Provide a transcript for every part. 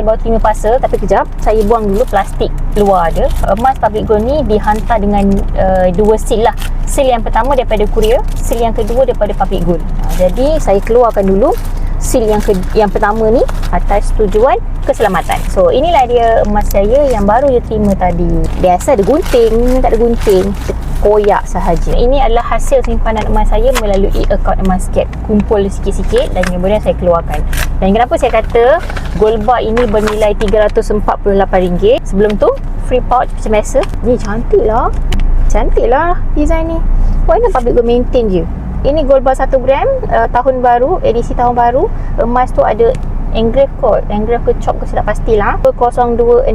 baru terima parcel. Tapi kejap, saya buang dulu plastik luar dia. Emas public gold ni dihantar dengan dua seal lah. Seal yang pertama daripada courier, seal yang kedua daripada public gold. Jadi saya keluarkan dulu seal yang pertama ni atas tujuan keselamatan. So inilah dia emas saya yang baru je terima tadi. Biasa ada gunting, tak ada gunting, koyak sahaja. Ini adalah hasil simpanan emas saya melalui akaun Emasgap. Kumpul sikit-sikit dan kemudian saya keluarkan. Dan kenapa saya kata gold bar ini bernilai RM348? Sebelum tu free pouch macam biasa. Ni cantik lah design ni. Why not public gold maintain je? Ini gold bar 1 gram, tahun baru, edisi tahun baru. Emas tu ada engrave ke chop ke saya tak pastilah. 2026.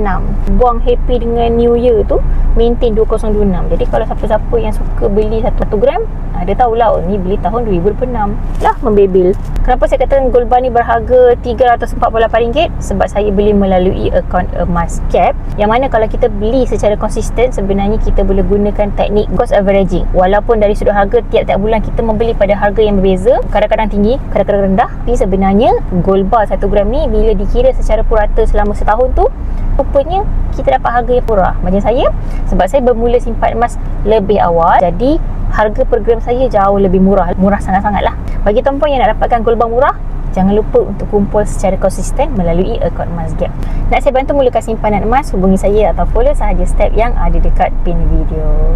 Buang happy dengan new year tu, maintain 2026. Jadi kalau siapa-siapa yang suka beli 1 gram, dia tahulah ni beli tahun 2026 lah, membebel. Kenapa saya kata gold bar ni berharga RM348? Sebab saya beli melalui akaun Emasgap, yang mana kalau kita beli secara konsisten, sebenarnya kita boleh gunakan teknik cost averaging. Walaupun dari sudut harga tiap-tiap bulan kita membeli pada harga yang berbeza, kadang-kadang tinggi, kadang-kadang rendah, tapi sebenarnya gold bar 1 gram ni bila dikira secara purata selama setahun tu, rupanya kita dapat harga yang murah. Macam saya, sebab saya bermula simpan emas lebih awal, jadi harga per gram saya jauh lebih murah sangat-sangat lah. Bagi tuan-puan yang nak dapatkan gold bar murah, jangan lupa untuk kumpul secara konsisten melalui akaun Emasgap. Nak saya bantu mulakan simpanan emas, hubungi saya atau follow sahaja step yang ada dekat pin video.